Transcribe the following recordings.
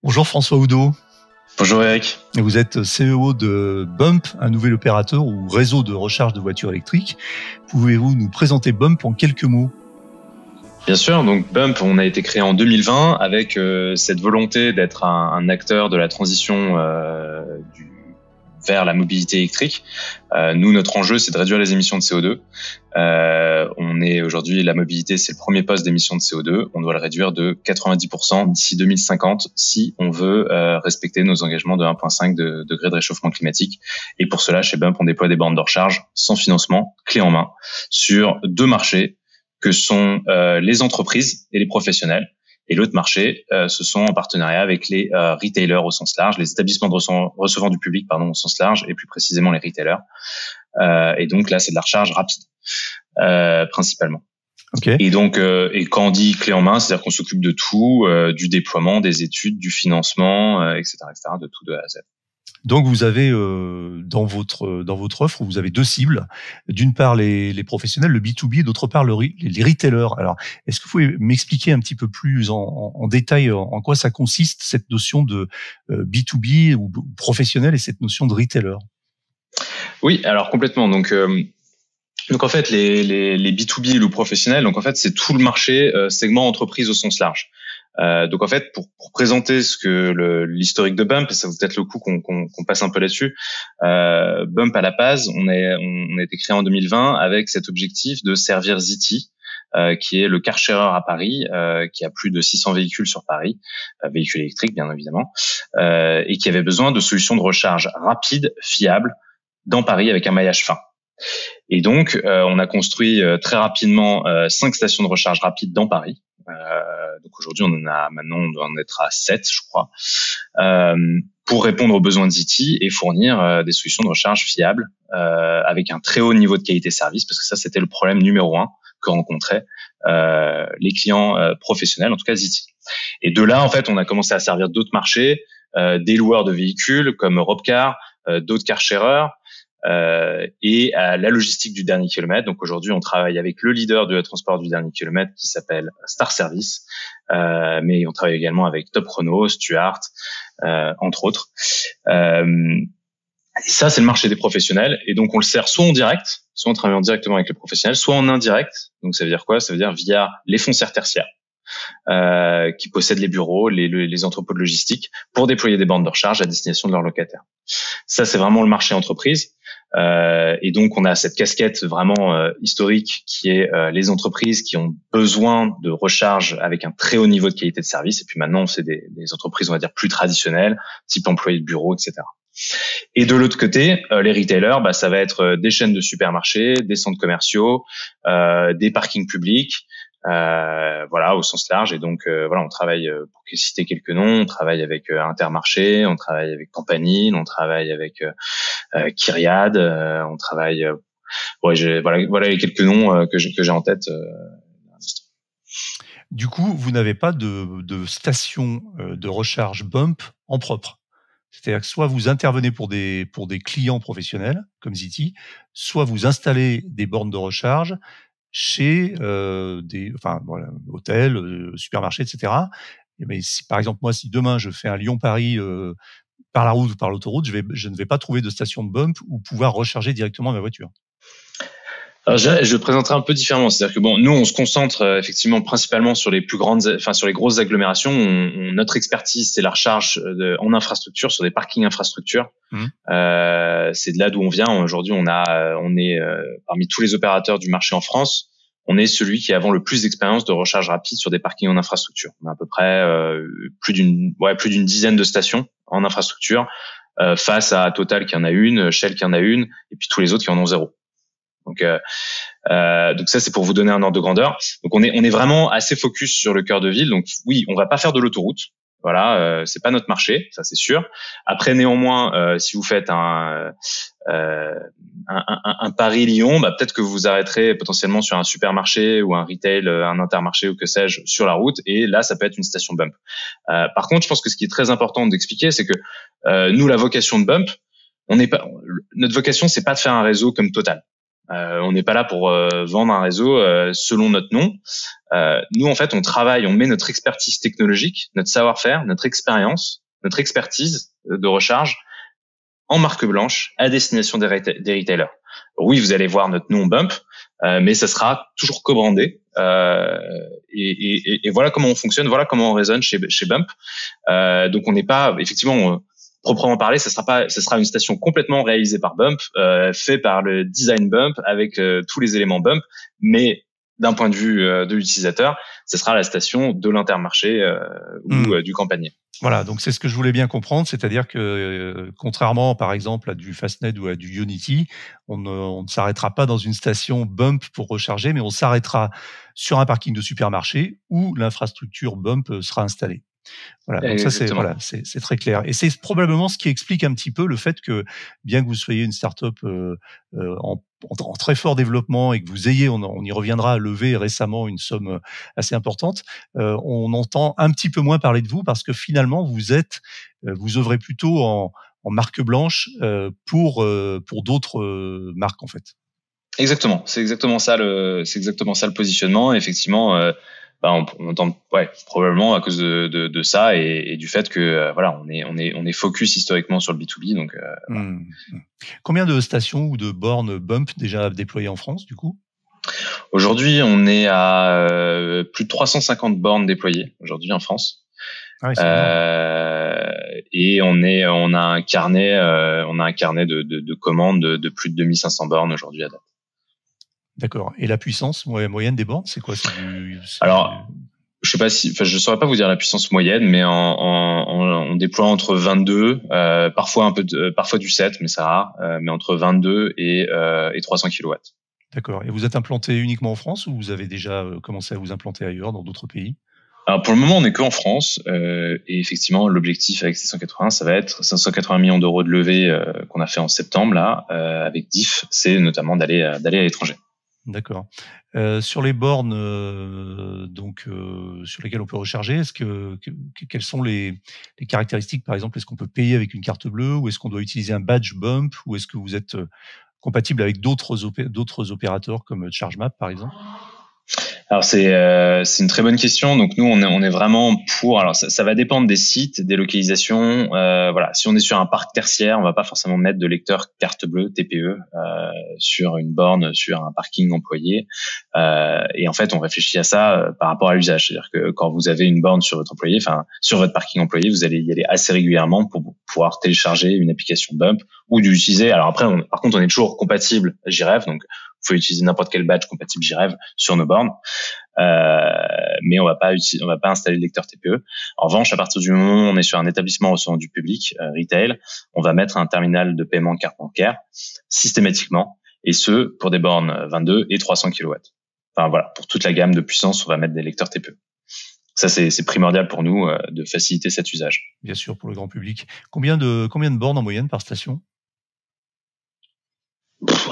Bonjour François Oudot. Bonjour Eric. Vous êtes CEO de Bump, un nouvel opérateur ou réseau de recharge de voitures électriques. Pouvez-vous nous présenter Bump en quelques mots ? Bien sûr, donc Bump, on a été créé en 2020 avec cette volonté d'être un acteur de la transition vers la mobilité électrique. Nous, notre enjeu, c'est de réduire les émissions de CO2. On est aujourd'hui, la mobilité, c'est le premier poste d'émissions de CO2. On doit le réduire de 90% d'ici 2050 si on veut respecter nos engagements de 1,5 degrés de réchauffement climatique. Et pour cela, chez Bump, on déploie des bornes de recharge sans financement, clé en main, sur deux marchés que sont les entreprises et les professionnels. Et l'autre marché, ce sont en partenariat avec les retailers au sens large, les établissements de recevant du public, au sens large, et plus précisément les retailers. Et donc là, c'est de la recharge rapide, principalement. Okay. Et donc, et quand on dit clé en main, c'est-à-dire qu'on s'occupe de tout, du déploiement, des études, du financement, etc., de tout de A à Z. Donc vous avez dans votre offre, vous avez deux cibles. D'une part les professionnels, le B2B, et d'autre part les retailers. Alors, est-ce que vous pouvez m'expliquer un petit peu plus en détail en quoi ça consiste, cette notion de B2B ou professionnel et cette notion de retailer ? Oui, alors complètement. Donc en fait, les B2B et le professionnel, donc en fait, c'est tout le marché segment entreprise au sens large. Donc en fait, pour présenter ce que l'historique de Bump, et ça vaut peut-être le coup qu'on passe un peu là-dessus. Bump à la base, on a été créé en 2020 avec cet objectif de servir Zity, qui est le car sharer à Paris, qui a plus de 600 véhicules sur Paris, véhicules électriques bien évidemment, et qui avait besoin de solutions de recharge rapides, fiables, dans Paris avec un maillage fin. Et donc, on a construit très rapidement 5 stations de recharge rapide dans Paris. Donc aujourd'hui, on doit en être à 7, je crois, pour répondre aux besoins de Zity et fournir des solutions de recharge fiables avec un très haut niveau de qualité-service, parce que ça, c'était le problème numéro 1 que rencontraient les clients professionnels, en tout cas Zity. Et de là, en fait, on a commencé à servir d'autres marchés, des loueurs de véhicules comme Europcar, d'autres car sharers, et à la logistique du dernier kilomètre. Donc aujourd'hui, on travaille avec le leader de transport du dernier kilomètre qui s'appelle Star Service, mais on travaille également avec Top Chrono, Stuart, entre autres. Et ça, c'est le marché des professionnels. Et donc, on le sert soit en direct, soit en travaillant directement avec les professionnels, soit en indirect. Donc, ça veut dire quoi ? Ça veut dire via les foncières tertiaires, qui possèdent les bureaux, les entrepôts de logistique, pour déployer des bornes de recharge à destination de leurs locataires. Ça, c'est vraiment le marché entreprise. Et donc, on a cette casquette vraiment historique qui est les entreprises qui ont besoin de recharge avec un très haut niveau de qualité de service. Et puis maintenant, c'est des entreprises, on va dire, plus traditionnelles, type employés de bureau, etc. Et de l'autre côté, les retailers, ça va être des chaînes de supermarchés, des centres commerciaux, des parkings publics, au sens large. Et donc on travaille, pour citer quelques noms, on travaille avec Intermarché, on travaille avec Campanile, on travaille avec Kyriad, on travaille voilà les quelques noms que j'ai en tête. Du coup, vous n'avez pas de station de recharge Bump en propre. C'est-à-dire que soit vous intervenez pour des clients professionnels comme Zity, soit vous installez des bornes de recharge chez hôtels, supermarchés, etc. Et ben, si, par exemple, moi, si demain je fais un Lyon-Paris par la route ou par l'autoroute, je ne vais pas trouver de station de Bump ou pouvoir recharger directement ma voiture. Alors, je le présenterai un peu différemment. C'est-à-dire que nous, on se concentre effectivement principalement sur les sur les grosses agglomérations. Notre expertise, c'est la recharge en infrastructure, sur des parkings infrastructures. C'est de là d'où on vient. Aujourd'hui, on est parmi tous les opérateurs du marché en France, on est celui qui a le plus d'expérience de recharge rapide sur des parkings en infrastructure. On a à peu près plus d'une dizaine de stations en infrastructure, face à Total qui en a une, Shell qui en a une, et puis tous les autres qui en ont 0. Donc ça, c'est pour vous donner un ordre de grandeur. Donc on est vraiment assez focus sur le cœur de ville. Donc oui, on va pas faire de l'autoroute. Voilà, c'est pas notre marché, ça c'est sûr. Après, néanmoins, si vous faites un Paris-Lyon, peut-être que vous arrêterez potentiellement sur un supermarché ou un retail, un Intermarché ou que sais-je sur la route. Et là, ça peut être une station Bump. Par contre, je pense que ce qui est très important d'expliquer, c'est que nous, la vocation de Bump, notre vocation, c'est pas de faire un réseau comme Total. On n'est pas là pour vendre un réseau selon notre nom. Nous, en fait, on met notre expertise technologique, notre savoir-faire, notre expérience, notre expertise de recharge en marque blanche à destination des retailers. Oui, vous allez voir notre nom Bump, mais ça sera toujours co-brandé. Et voilà comment on fonctionne, voilà comment on raisonne chez Bump. Donc on n'est pas, effectivement, proprement parler, ça sera une station complètement réalisée par Bump, fait par le design Bump avec tous les éléments Bump, mais d'un point de vue de l'utilisateur, ce sera la station de l'Intermarché ou du campagner. Voilà, donc c'est ce que je voulais bien comprendre, c'est-à-dire que contrairement par exemple à du Fastned ou à du Unity, on ne s'arrêtera pas dans une station Bump pour recharger, mais on s'arrêtera sur un parking de supermarché où l'infrastructure Bump sera installée. Voilà, donc ça c'est très clair. Et c'est probablement ce qui explique un petit peu le fait que, bien que vous soyez une start-up en très fort développement et que vous ayez, on y reviendra, levé récemment une somme assez importante, on entend un petit peu moins parler de vous parce que finalement vous œuvrez plutôt en marque blanche pour d'autres marques en fait. Exactement, c'est exactement ça le positionnement. Effectivement. On entend probablement à cause de ça et du fait que voilà, on est focus historiquement sur le B2B. Donc Combien de stations ou de bornes Bump déjà déployées en France du coup? Aujourd'hui, on est à plus de 350 bornes déployées aujourd'hui en France. Ah oui, c'est énorme. Et on a un carnet de commandes de plus de 2500 bornes aujourd'hui à date. D'accord. Et la puissance moyenne des bornes, c'est quoi? Alors, je saurais pas vous dire la puissance moyenne, mais on déploie entre 22, parfois parfois du 7, mais c'est rare, mais entre 22 et 300 kilowatts. D'accord. Et vous êtes implanté uniquement en France ou vous avez déjà commencé à vous implanter ailleurs, dans d'autres pays? Alors pour le moment, on n'est que en France, et effectivement, l'objectif avec ces 180, ça va être 580 millions d'euros de levée qu'on a fait en septembre là, avec DIF, c'est notamment d'aller à l'étranger. D'accord. Sur les bornes sur lesquelles on peut recharger, quelles sont les caractéristiques, par exemple, est-ce qu'on peut payer avec une carte bleue ou est-ce qu'on doit utiliser un badge Bump ou est-ce que vous êtes compatible avec d'autres opérateurs comme ChargeMap, par exemple? Alors c'est une très bonne question. Donc nous on est vraiment pour. Alors ça va dépendre des sites, des localisations. Voilà, si on est sur un parc tertiaire, on va pas forcément mettre de lecteur carte bleue TPE sur une borne, sur un parking employé. Et en fait on réfléchit à ça par rapport à l'usage. C'est-à-dire que quand vous avez une borne sur votre employé, enfin sur votre parking employé, vous allez y aller assez régulièrement pour pouvoir télécharger une application Bump ou d'utiliser. Alors après, par contre, on est toujours compatible JREV, donc vous pouvez utiliser n'importe quel badge compatible JREV sur nos bornes. Mais on va pas installer le lecteur TPE. En revanche, à partir du moment où on est sur un établissement recevant du public, retail, on va mettre un terminal de paiement carte bancaire systématiquement, et ce pour des bornes 22 et 300 kW. Enfin voilà, pour toute la gamme de puissance, on va mettre des lecteurs TPE. Ça c'est primordial pour nous de faciliter cet usage. Bien sûr, pour le grand public. Combien de bornes en moyenne par station?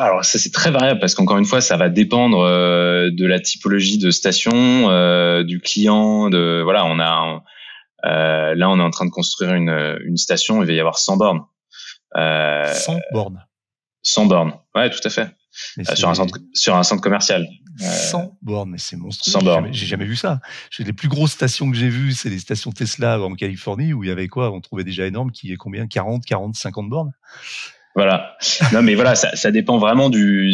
Alors ça c'est très variable parce qu'encore une fois ça va dépendre de la typologie de station, du client, voilà, là on est en train de construire une station, il va y avoir 100 bornes. 100 bornes. 100 bornes. Ouais, tout à fait. Sur un centre commercial. 100 bornes, mais c'est monstrueux. 100 bornes. J'ai jamais vu ça. Les plus grosses stations que j'ai vues, c'est les stations Tesla en Californie où il y avait quoi? On trouvait déjà énorme, qui est combien? 40, 50 bornes? Voilà. Non, mais voilà, ça dépend vraiment du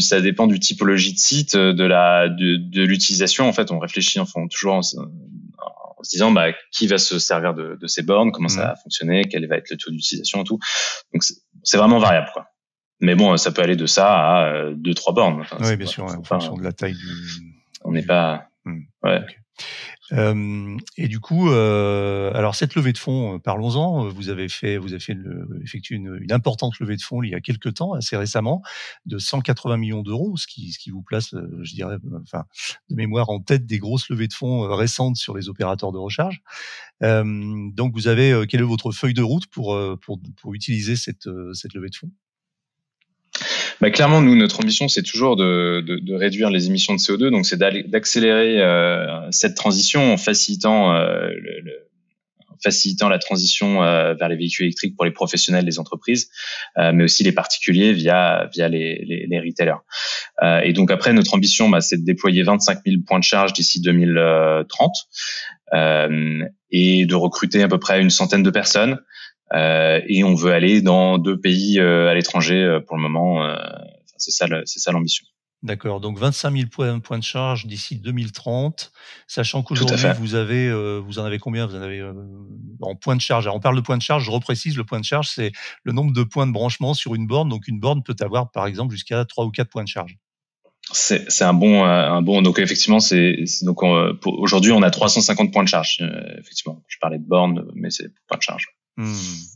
typologie de site, de l'utilisation. En fait, on réfléchit, enfin, toujours en se disant, qui va se servir de ces bornes, comment ça va fonctionner, quel va être le taux d'utilisation et tout. Donc, c'est vraiment variable, quoi. Mais bon, ça peut aller de ça à 2-3 bornes. Enfin, oui, bien sûr, en fonction de la taille du. On n'est pas. Ouais. Okay. Et du coup, alors cette levée de fonds, parlons-en. Vous avez effectué une importante levée de fonds il y a quelques temps, assez récemment, de 180 millions d'euros, ce qui vous place, je dirais, de mémoire en tête des grosses levées de fonds récentes sur les opérateurs de recharge. Donc, vous avez quelle est votre feuille de route pour utiliser cette levée de fonds? Clairement, nous, notre ambition, c'est toujours de réduire les émissions de CO2. Donc, c'est d'accélérer cette transition en facilitant facilitant la transition vers les véhicules électriques pour les professionnels, les entreprises, mais aussi les particuliers via les retailers. Et donc après, notre ambition, c'est de déployer 25 000 points de charge d'ici 2030 et de recruter à peu près une centaine de personnes. Et on veut aller dans 2 pays à l'étranger pour le moment. C'est ça l'ambition. D'accord, donc 25 000 points de charge d'ici 2030, sachant qu'aujourd'hui, vous en avez combien? Vous en avez en points de charge. Alors, on parle de points de charge, je reprécise, le point de charge, c'est le nombre de points de branchement sur une borne. Donc, une borne peut avoir, par exemple, jusqu'à 3 ou 4 points de charge. C'est un bon. Donc, effectivement, donc aujourd'hui, on a 350 points de charge. Effectivement, je parlais de borne, mais c'est points de charge.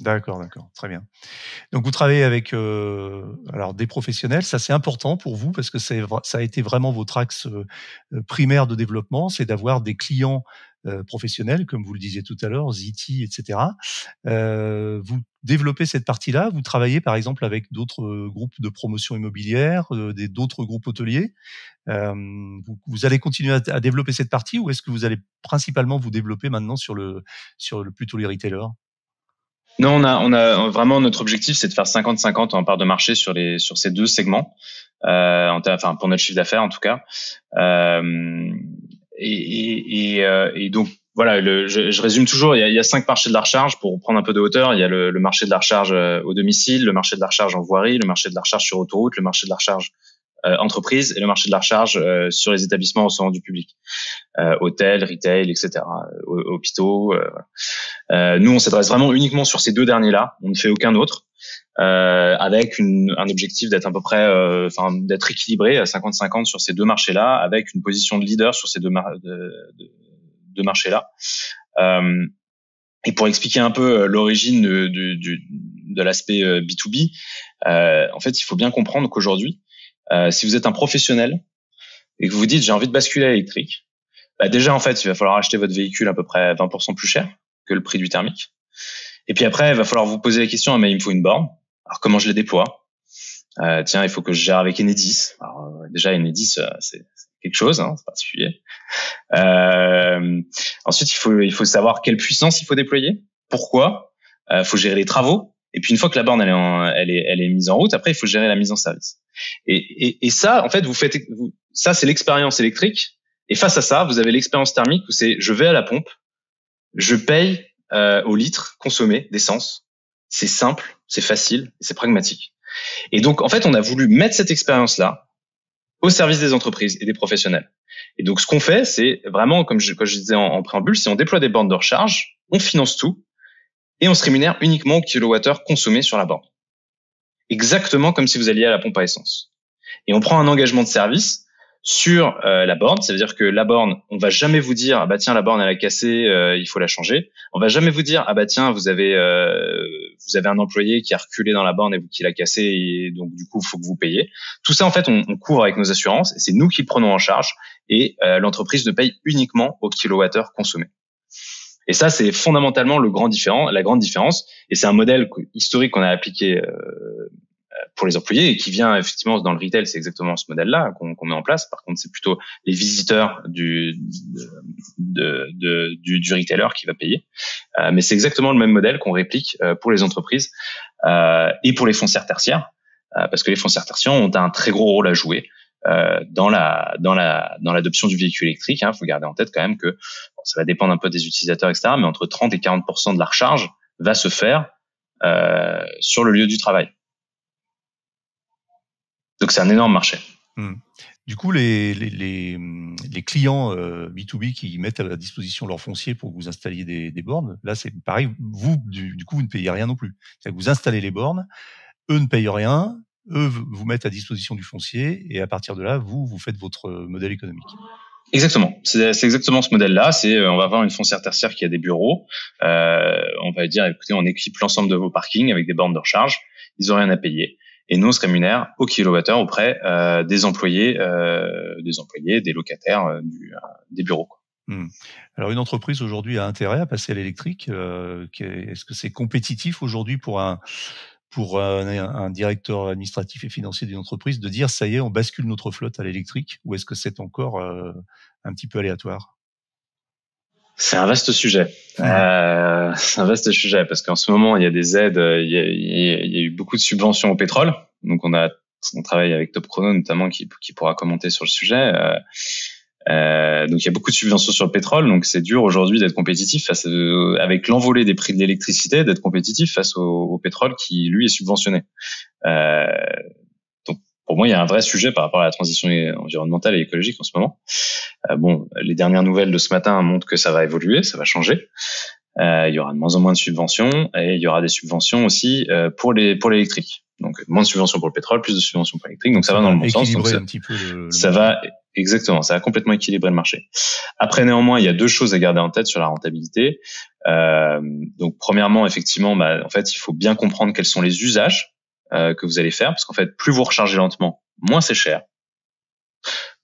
D'accord, très bien. Donc vous travaillez avec alors des professionnels, ça c'est important pour vous parce que ça a été vraiment votre axe primaire de développement, c'est d'avoir des clients professionnels, comme vous le disiez tout à l'heure, Zity, etc. Vous développez cette partie-là, vous travaillez par exemple avec d'autres groupes de promotion immobilière, d'autres groupes hôteliers. Vous allez continuer à développer cette partie ou est-ce que vous allez principalement vous développer maintenant sur le plutôt les retailers? Non, on a vraiment notre objectif, c'est de faire 50-50 en part de marché sur ces 2 segments, enfin pour notre chiffre d'affaires en tout cas. Et donc voilà, je résume toujours. Il y a 5 marchés de la recharge pour prendre un peu de hauteur. Il y a le marché de la recharge au domicile, le marché de la recharge en voirie, le marché de la recharge sur autoroute, le marché de la recharge entreprise et le marché de la recharge sur les établissements recevant du public, hôtels, retail, etc., hôpitaux. Nous, on s'adresse vraiment uniquement sur ces 2 derniers-là. On ne fait aucun autre, avec un objectif d'être à peu près, d'être équilibré à 50-50 sur ces 2 marchés-là, avec une position de leader sur ces deux marchés-là. Et pour expliquer un peu l'origine de l'aspect B2B, en fait, il faut bien comprendre qu'aujourd'hui, si vous êtes un professionnel et que vous vous dites j'ai envie de basculer à l'électrique, déjà en fait il va falloir acheter votre véhicule à peu près 20% plus cher que le prix du thermique. Et puis après il va falloir vous poser la question mais il me faut une borne. Alors comment je les déploie? Tiens, il faut que je gère avec Enedis. Alors déjà Enedis c'est quelque chose, c'est particulier. Ensuite il faut savoir quelle puissance il faut déployer. Pourquoi? Faut gérer les travaux. Et puis une fois que la borne elle est mise en route, après il faut gérer la mise en service. Et ça, en fait, ça c'est l'expérience électrique. Et face à ça, vous avez l'expérience thermique où c'est je vais à la pompe, je paye au litre consommé d'essence. C'est simple, c'est facile, c'est pragmatique. Et donc en fait, on a voulu mettre cette expérience-là au service des entreprises et des professionnels. Et donc ce qu'on fait, c'est vraiment comme je disais en préambule, c'est on déploie des bornes de recharge, on finance tout. Et on se rémunère uniquement au kilowattheure consommé sur la borne. Exactement comme si vous alliez à la pompe à essence. Et on prend un engagement de service sur la borne. Ça veut dire que la borne, on va jamais vous dire tiens la borne elle a cassé, il faut la changer. On va jamais vous dire tiens vous avez un employé qui a reculé dans la borne et qui l'a cassé et donc du coup il faut que vous payiez. Tout ça en fait on couvre avec nos assurances et c'est nous qui le prenons en charge et l'entreprise ne paye uniquement au kilowattheure consommé. Et ça, c'est fondamentalement la grande différence. Et c'est un modèle historique qu'on a appliqué pour les employés et qui vient effectivement dans le retail. C'est exactement ce modèle-là qu'on met en place. Par contre, c'est plutôt les visiteurs du retailer qui va payer. Mais c'est exactement le même modèle qu'on réplique pour les entreprises et pour les foncières tertiaires, parce que les foncières tertiaires ont un très gros rôle à jouer dans l'adoption du véhicule électrique. Faut garder en tête quand même que ça va dépendre un peu des utilisateurs, etc. Mais entre 30 et 40% de la recharge va se faire sur le lieu du travail. Donc c'est un énorme marché. Du coup, les clients B2B qui mettent à disposition leur foncier pour que vous installiez des bornes, là c'est pareil. Vous, du coup, vous ne payez rien non plus. C'est-à-dire que vous installez les bornes, eux ne payent rien. Eux vous mettent à disposition du foncier et à partir de là, vous faites votre modèle économique. Exactement. C'est exactement ce modèle-là. On va avoir une foncière tertiaire qui a des bureaux. On va dire, écoutez, on équipe l'ensemble de vos parkings avec des bornes de recharge. Ils n'ont rien à payer. Et nous, on se rémunère au kilowattheure auprès des employés, des locataires des bureaux. Alors, une entreprise aujourd'hui a intérêt à passer à l'électrique. Est-ce que c'est compétitif aujourd'hui pour un directeur administratif et financier d'une entreprise de dire ça y est, on bascule notre flotte à l'électrique, ou est-ce que c'est encore un petit peu aléatoire? C'est un vaste sujet. C'est un vaste sujet parce qu'en ce moment, il y a des aides, il y a eu beaucoup de subventions au pétrole. Donc, on travaille avec Top Chrono notamment qui pourra commenter sur le sujet. Donc, il y a beaucoup de subventions sur le pétrole. Donc, c'est dur aujourd'hui d'être compétitif avec l'envolée des prix de l'électricité, d'être compétitif face au pétrole qui, lui, est subventionné. Donc, pour moi, il y a un vrai sujet par rapport à la transition environnementale et écologique en ce moment. Bon, les dernières nouvelles de ce matin montrent que ça va évoluer, ça va changer. Il y aura de moins en moins de subventions et il y aura des subventions aussi pour l'électrique. Donc moins de subventions pour le pétrole, plus de subventions pour l'électrique. Donc ça va dans le bon sens. Donc un petit peu ça va exactement, ça va complètement équilibrer le marché. Après néanmoins, il y a deux choses à garder en tête sur la rentabilité. Donc premièrement, effectivement, en fait, il faut bien comprendre quels sont les usages que vous allez faire, parce qu'en fait, plus vous rechargez lentement, moins c'est cher.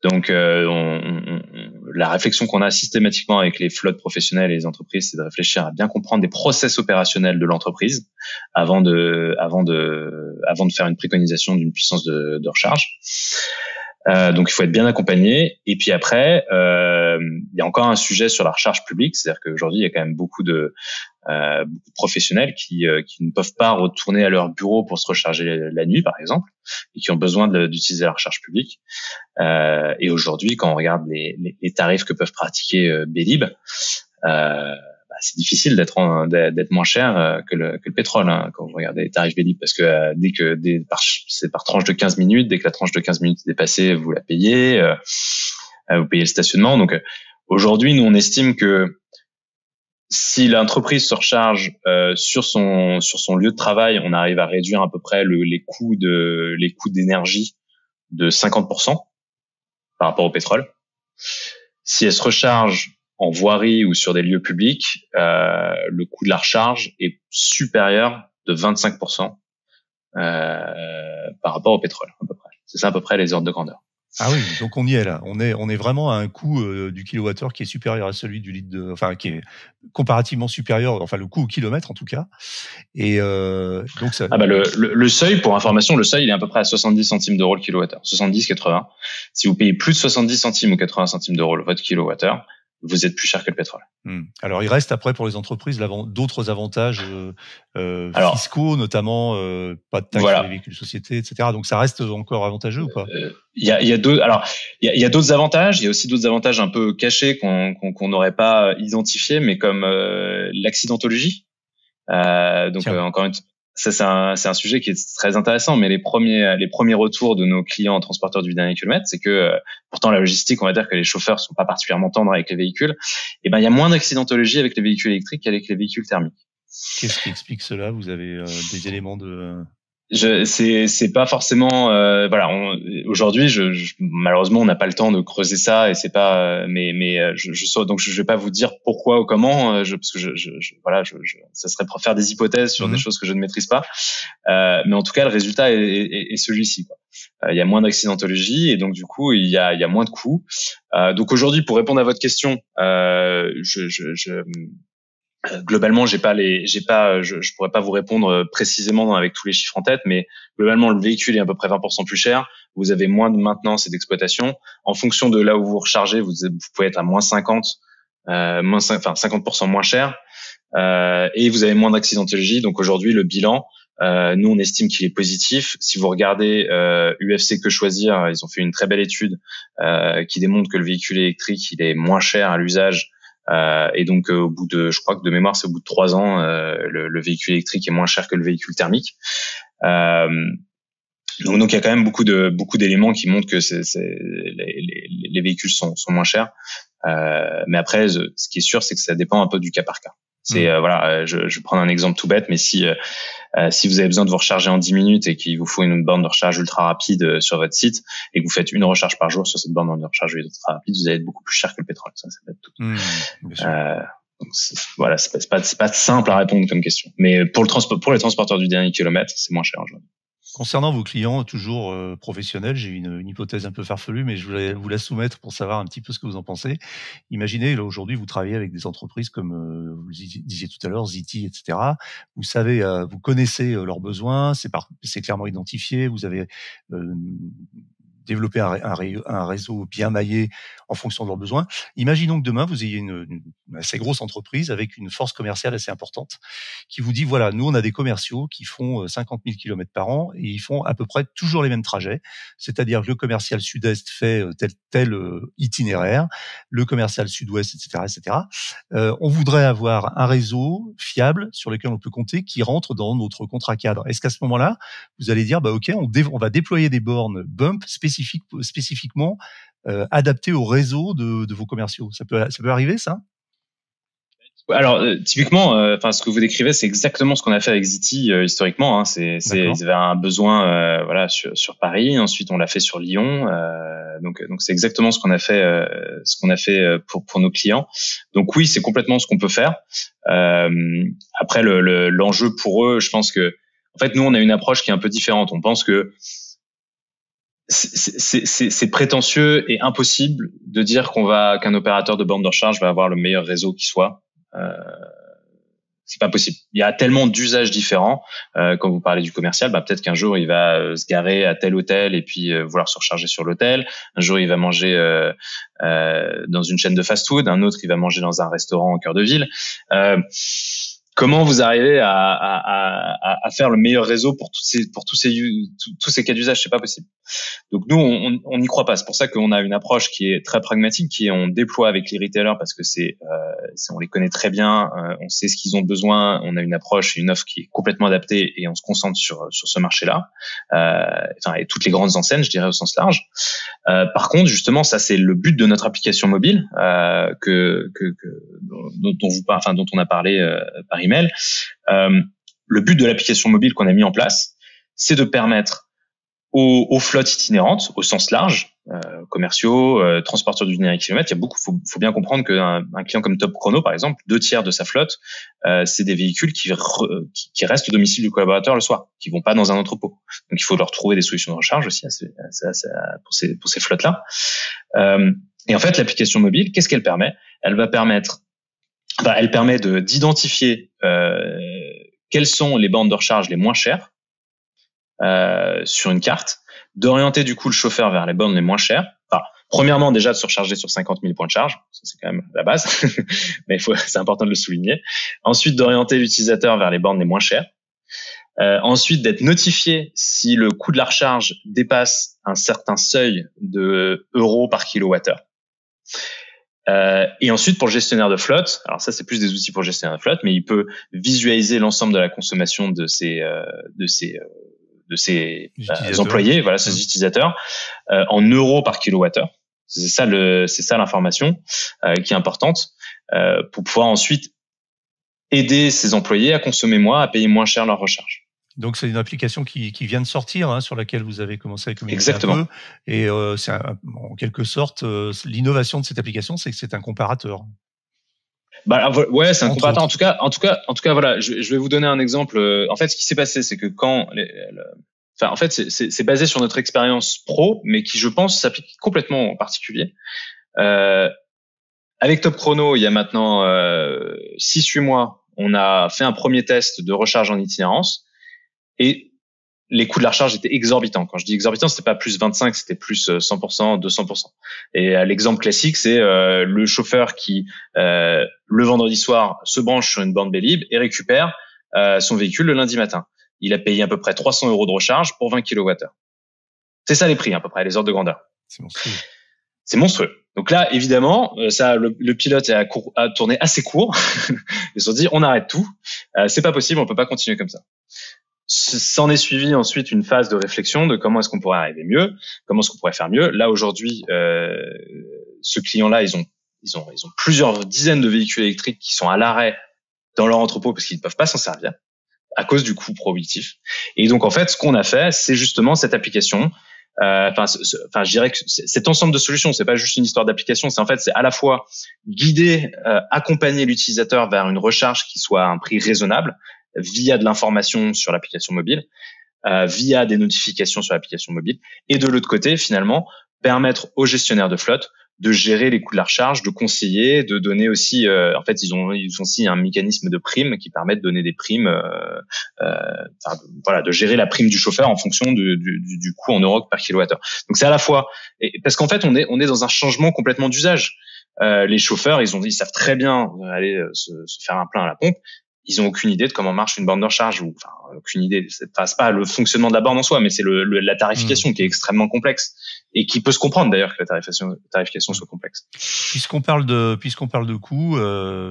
Donc, la réflexion qu'on a systématiquement avec les flottes professionnelles et les entreprises, c'est de réfléchir à bien comprendre des process opérationnels de l'entreprise avant de faire une préconisation d'une puissance de recharge. Donc, il faut être bien accompagné. Et puis après, il y a encore un sujet sur la recharge publique, c'est-à-dire qu'aujourd'hui, il y a quand même beaucoup de professionnels qui ne peuvent pas retourner à leur bureau pour se recharger la nuit, par exemple, et qui ont besoin d'utiliser la recharge publique. Et aujourd'hui, quand on regarde les tarifs que peuvent pratiquer Bélib, c'est difficile d'être moins cher que le pétrole, hein, quand vous regardez les tarifs Bélib, parce que c'est par tranche de 15 minutes, dès que la tranche de 15 minutes est dépassée, vous la payez, vous payez le stationnement. Donc aujourd'hui, nous on estime que si l'entreprise se recharge sur son lieu de travail, on arrive à réduire à peu près les coûts d'énergie de 50% par rapport au pétrole. Si elle se recharge en voirie ou sur des lieux publics, le coût de la recharge est supérieur de 25% par rapport au pétrole, à peu près. C'est ça à peu près les ordres de grandeur. Ah oui, donc on y est là. On est vraiment à un coût du kilowattheure qui est supérieur à celui du litre qui est comparativement supérieur, enfin le coût au kilomètre en tout cas. Et donc ça. Le seuil, pour information, le seuil il est à peu près à 70 centimes d'euros le kilowattheure, 70-80. Si vous payez plus de 70 centimes ou 80 centimes d'euros votre kilowattheure, vous êtes plus cher que le pétrole. Alors, il reste après pour les entreprises d'autres avantages fiscaux, notamment pas de taxes sur les véhicules sociétés, etc. Donc, ça reste encore avantageux ou pas? Il y a d'autres avantages. Il y a aussi d'autres avantages un peu cachés qu'on n'aurait pas identifiés, mais comme l'accidentologie. Encore une ça c'est un sujet qui est très intéressant, mais les premiers retours de nos clients transporteurs du dernier kilomètre, c'est que pourtant la logistique, on va dire que les chauffeurs sont pas particulièrement tendres avec les véhicules, et il y a moins d'accidentologie avec les véhicules électriques qu'avec les véhicules thermiques. Qu'est-ce qui explique cela? Vous avez des éléments de c'est pas forcément aujourd'hui malheureusement on n'a pas le temps de creuser ça et c'est pas donc je vais pas vous dire pourquoi ou comment parce que ça serait pour faire des hypothèses sur des choses que je ne maîtrise pas, mais en tout cas le résultat est celui-ci, quoi. Il y a moins d'accidentologie et donc du coup il y a moins de coûts. Donc aujourd'hui, pour répondre à votre question, globalement, je pourrais pas vous répondre précisément avec tous les chiffres en tête, mais globalement, le véhicule est à peu près 20% plus cher. Vous avez moins de maintenance et d'exploitation. En fonction de là où vous rechargez, vous pouvez être à moins 50% moins cher. Et vous avez moins d'accidentologie. Donc aujourd'hui, le bilan, nous, on estime qu'il est positif. Si vous regardez UFC Que Choisir, ils ont fait une très belle étude qui démontre que le véhicule électrique, il est moins cher à l'usage. Et donc au bout de, je crois que de mémoire, c'est au bout de 3 ans, le véhicule électrique est moins cher que le véhicule thermique. Donc il y a quand même beaucoup d'éléments qui montrent que les véhicules sont moins chers. Mais après, ce qui est sûr, c'est que ça dépend un peu du cas par cas. Je vais prendre un exemple tout bête, mais si vous avez besoin de vous recharger en 10 minutes et qu'il vous faut une borne de recharge ultra rapide sur votre site et que vous faites une recharge par jour sur cette borne de recharge ultra rapide, vous allez être beaucoup plus cher que le pétrole. Ça va être tout. Donc c'est pas simple à répondre comme question. Mais pour les transporteurs du dernier kilomètre, c'est moins cher aujourd'hui. Concernant vos clients, toujours professionnels, j'ai une hypothèse un peu farfelue, mais je voulais vous la soumettre pour savoir un petit peu ce que vous en pensez. Imaginez, là, aujourd'hui, vous travaillez avec des entreprises comme vous le disiez tout à l'heure, Zity, etc. Vous savez, vous connaissez leurs besoins, c'est clairement identifié, vous avez développer un réseau bien maillé en fonction de leurs besoins. Imaginons que demain, vous ayez une assez grosse entreprise avec une force commerciale assez importante qui vous dit, voilà, nous, on a des commerciaux qui font 50 000 kilomètres par an et ils font à peu près toujours les mêmes trajets. C'est-à-dire que le commercial sud-est fait tel itinéraire, le commercial sud-ouest, etc., etc. On voudrait avoir un réseau fiable sur lequel on peut compter qui rentre dans notre contrat cadre. Est-ce qu'à ce moment-là, vous allez dire, bah ok, on va déployer des bornes bump spécifiquement adaptées au réseau de vos commerciaux. Ça peut arriver, ça? Alors typiquement, enfin ce que vous décrivez, c'est exactement ce qu'on a fait avec Zity historiquement. Hein. Ils avaient un besoin, voilà, sur Paris. Ensuite, on l'a fait sur Lyon. Donc c'est exactement ce qu'on a fait, pour nos clients. Donc oui, c'est complètement ce qu'on peut faire. Après, l'enjeu pour eux, je pense que, en fait, nous, on a une approche qui est un peu différente. On pense que c'est prétentieux et impossible de dire qu'un opérateur de borne de recharge va avoir le meilleur réseau qui soit. C'est pas possible. Il y a tellement d'usages différents. Quand vous parlez du commercial, bah peut-être qu'un jour il va se garer à tel hôtel et puis vouloir se recharger sur l'hôtel. Un jour il va manger dans une chaîne de fast-food. Un autre il va manger dans un restaurant au cœur de ville. Comment vous arrivez à faire le meilleur réseau pour tous ces cas d'usage? C'est pas possible. Donc nous, on n'y croit pas. C'est pour ça qu'on a une approche qui est très pragmatique, qui est on déploie avec les retailers parce que on les connaît très bien, on sait ce qu'ils ont besoin, on a une approche, une offre qui est complètement adaptée et on se concentre sur ce marché-là. Et toutes les grandes enseignes, je dirais au sens large. Par contre, justement, ça c'est le but de notre application mobile dont on a parlé par email. Le but de l'application mobile qu'on a mis en place, c'est de permettre aux flottes itinérantes, au sens large, commerciaux, transporteurs d'ordinaire kilomètres. Il y a faut bien comprendre qu'un client comme Top Chrono, par exemple, 2/3 de sa flotte, c'est des véhicules qui restent au domicile du collaborateur le soir, qui vont pas dans un entrepôt. Donc il faut leur trouver des solutions de recharge aussi pour ces flottes-là. Et en fait, l'application mobile, qu'est-ce qu'elle permet? Elle permet d'identifier quelles sont les bornes de recharge les moins chères sur une carte, d'orienter du coup le chauffeur vers les bornes les moins chères. Enfin, premièrement, déjà de se recharger sur 50 000 points de charge, ça c'est quand même la base, mais c'est important de le souligner. Ensuite, d'orienter l'utilisateur vers les bornes les moins chères. Ensuite, d'être notifié si le coût de la recharge dépasse un certain seuil de euros par kilowattheure. Et ensuite, pour le gestionnaire de flotte, alors ça c'est plus des outils pour le gestionnaire de flotte, mais il peut visualiser l'ensemble de la consommation de ses employés, voilà, ses utilisateurs, en euros par kilowattheure. C'est ça l'information qui est importante pour pouvoir ensuite aider ses employés à consommer moins, à payer moins cher leur recharge. Donc c'est une application qui vient de sortir, hein, sur laquelle vous avez commencé à communiquer. Exactement. Un peu. Et c'est en quelque sorte l'innovation de cette application, c'est que c'est un comparateur. Bah ouais, c'est un comparateur. En tout cas, voilà, je vais vous donner un exemple. En fait, ce qui s'est passé, c'est que en fait, c'est basé sur notre expérience pro, mais qui, je pense, s'applique complètement en particulier. Avec Top Chrono, il y a maintenant 6-8 mois, on a fait un premier test de recharge en itinérance et les coûts de la recharge étaient exorbitants. Quand je dis exorbitant, c'était pas plus 25, c'était plus 100%, 200%. Et l'exemple classique, c'est le chauffeur qui, le vendredi soir, se branche sur une borne Bélib et récupère son véhicule le lundi matin. Il a payé à peu près 300 € de recharge pour 20 kWh. C'est ça les prix, à peu près, les ordres de grandeur. C'est monstrueux. C'est monstrueux. Donc là, évidemment, le pilote a tourné assez court. Ils se sont dit, on arrête tout. C'est pas possible, on peut pas continuer comme ça. S'en est suivi ensuite une phase de réflexion de comment est-ce qu'on pourrait arriver mieux, comment est-ce qu'on pourrait faire mieux. Là aujourd'hui, ce client-là, ils ont plusieurs dizaines de véhicules électriques qui sont à l'arrêt dans leur entrepôt parce qu'ils ne peuvent pas s'en servir à cause du coût prohibitif. Et donc en fait, ce qu'on a fait, c'est justement cette application. Je dirais que cet ensemble de solutions, c'est pas juste une histoire d'application, c'est à la fois guider, accompagner l'utilisateur vers une recharge qui soit à un prix raisonnable, via de l'information sur l'application mobile, via des notifications sur l'application mobile, et de l'autre côté, finalement, permettre aux gestionnaires de flotte de gérer les coûts de la recharge, de conseiller, de donner aussi. En fait, ils ont aussi un mécanisme de prime qui permet de donner des primes, de gérer la prime du chauffeur en fonction du coût en euros par kilowattheure. Donc c'est à la fois, parce qu'en fait on est dans un changement complètement d'usage. Les chauffeurs, ils savent très bien aller se faire un plein à la pompe. Ils ont aucune idée de comment marche une borne de recharge, aucune idée. C'est pas le fonctionnement de la borne en soi, mais c'est la tarification qui est extrêmement complexe et qui peut se comprendre d'ailleurs que la tarification soit complexe. Puisqu'on parle de coût,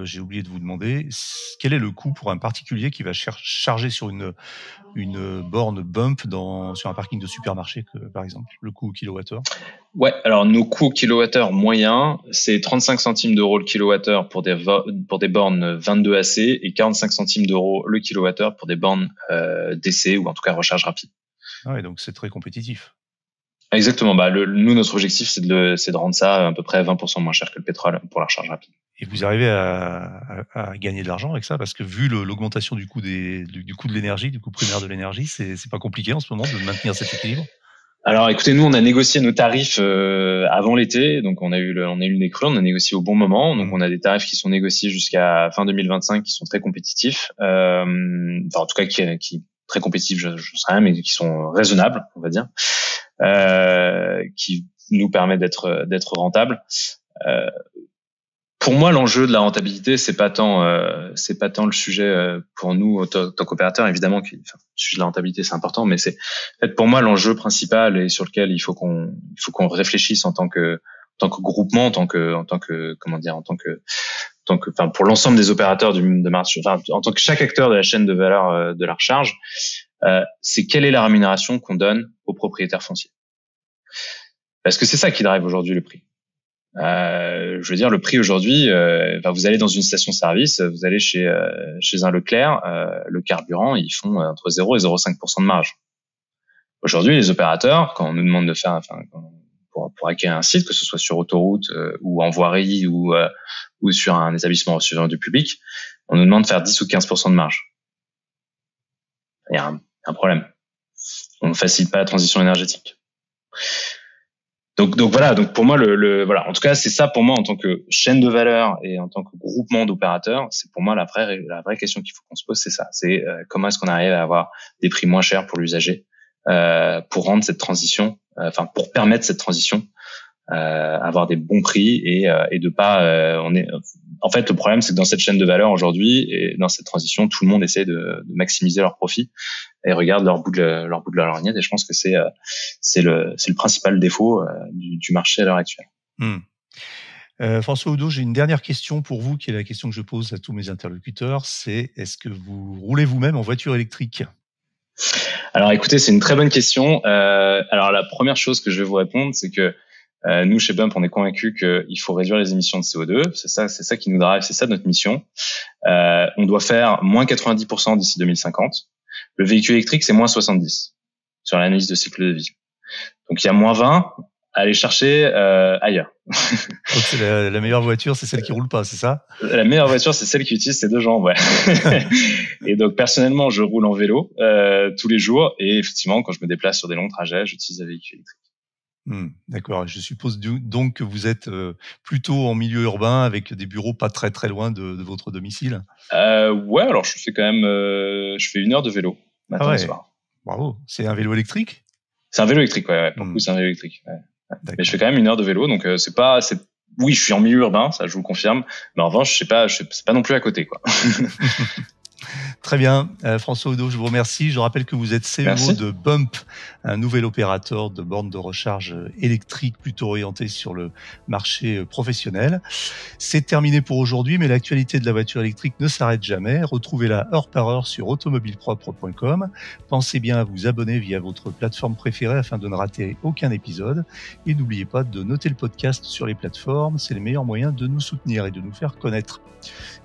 j'ai oublié de vous demander quel est le coût pour un particulier qui va charger sur une borne bump sur un parking de supermarché, par exemple, le coût au kilowattheure. Ouais, alors nos coûts au kilowattheure moyens, c'est 35 centimes d'euros le kilowattheure pour des bornes 22 AC et 45 centimes d'euros le kilowattheure pour des bornes DC ou en tout cas recharge rapide. Ah ouais, donc c'est très compétitif. Exactement. Nous, notre objectif, c'est de rendre ça à peu près 20% moins cher que le pétrole pour la recharge rapide. Et vous arrivez à gagner de l'argent avec ça, parce que vu l'augmentation du coût du coût de l'énergie, du coût primaire de l'énergie, c'est pas compliqué en ce moment de maintenir cet équilibre. Alors, écoutez, nous, on a négocié nos tarifs avant l'été, donc on a eu le nez creux, on a négocié au bon moment, donc on a des tarifs qui sont négociés jusqu'à fin 2025, qui sont très compétitifs, en tout cas qui très compétitifs, je sais rien, mais qui sont raisonnables, on va dire, qui nous permet d'être rentable. Pour moi, l'enjeu de la rentabilité, c'est pas tant le sujet pour nous en tant qu'opérateurs. Évidemment que le sujet de la rentabilité, c'est important, mais c'est en fait pour moi l'enjeu principal et sur lequel il faut qu'on réfléchisse en tant que groupement, pour l'ensemble des opérateurs de marché, en tant que chaque acteur de la chaîne de valeur de la recharge, c'est quelle est la rémunération qu'on donne aux propriétaires fonciers. Parce que c'est ça qui drive aujourd'hui le prix. Je veux dire, le prix aujourd'hui, vous allez dans une station-service, vous allez chez un Leclerc, le carburant, ils font entre 0 et 0,5% de marge. Aujourd'hui, les opérateurs, quand on nous demande de faire, pour acquérir un site, que ce soit sur autoroute ou en voirie ou sur un établissement receveur du public, on nous demande de faire 10 ou 15% de marge. Il y a un problème. On ne facilite pas la transition énergétique. Donc voilà. Donc pour moi, voilà. En tout cas, c'est ça pour moi en tant que chaîne de valeur et en tant que groupement d'opérateurs. C'est pour moi la vraie question qu'il faut qu'on se pose, c'est ça. C'est comment est-ce qu'on arrive à avoir des prix moins chers pour l'usager, pour rendre cette transition, pour permettre cette transition, avoir des bons prix et de pas. En fait, le problème, c'est que dans cette chaîne de valeur aujourd'hui et dans cette transition, tout le monde essaie de maximiser leurs profits et regarde leur bout de la lorgnette. Et je pense que c'est le principal défaut du marché à l'heure actuelle. François Oudot, j'ai une dernière question pour vous, qui est la question que je pose à tous mes interlocuteurs. C'est: est-ce que vous roulez vous-même en voiture électrique ? Alors, écoutez, c'est une très bonne question. Alors, la première chose que je vais vous répondre, c'est que nous, chez Bump, on est convaincus qu'il faut réduire les émissions de CO2. C'est ça qui nous drive, c'est ça notre mission. On doit faire moins 90% d'ici 2050. Le véhicule électrique, c'est moins 70 sur l'analyse de cycle de vie. Donc, il y a moins 20 à aller chercher ailleurs. Donc, c'est la meilleure voiture, c'est celle qui roule pas, c'est ça ? La meilleure voiture, c'est celle qui utilise ses deux jambes, ouais. Et donc, personnellement, je roule en vélo tous les jours. Et effectivement, quand je me déplace sur des longs trajets, j'utilise un véhicule électrique. D'accord. Je suppose donc que vous êtes plutôt en milieu urbain avec des bureaux pas très très loin de votre domicile. Ouais, alors je fais quand même, je fais 1 heure de vélo matin et soir. Bravo. C'est un vélo électrique ? C'est un vélo électrique, ouais. Pour le coup, c'est un vélo électrique. Ouais. Mais je fais quand même 1 heure de vélo, donc oui, je suis en milieu urbain, ça je vous le confirme. Mais en revanche, c'est pas non plus à côté, quoi. Très bien. François Oudot, je vous remercie. Je rappelle que vous êtes CEO de Bump, un nouvel opérateur de bornes de recharge électrique plutôt orienté sur le marché professionnel. C'est terminé pour aujourd'hui, mais l'actualité de la voiture électrique ne s'arrête jamais. Retrouvez-la heure par heure sur automobilepropre.com. Pensez bien à vous abonner via votre plateforme préférée afin de ne rater aucun épisode. Et n'oubliez pas de noter le podcast sur les plateformes. C'est le meilleur moyen de nous soutenir et de nous faire connaître.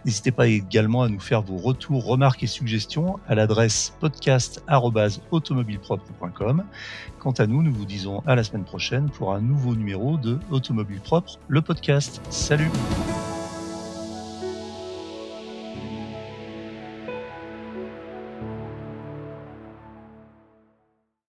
N'hésitez pas également à nous faire vos retours, remarques et suggestions à l'adresse podcast@automobilepropre.com. Quant à nous, nous vous disons à la semaine prochaine pour un nouveau numéro de Automobile Propre, le podcast. Salut!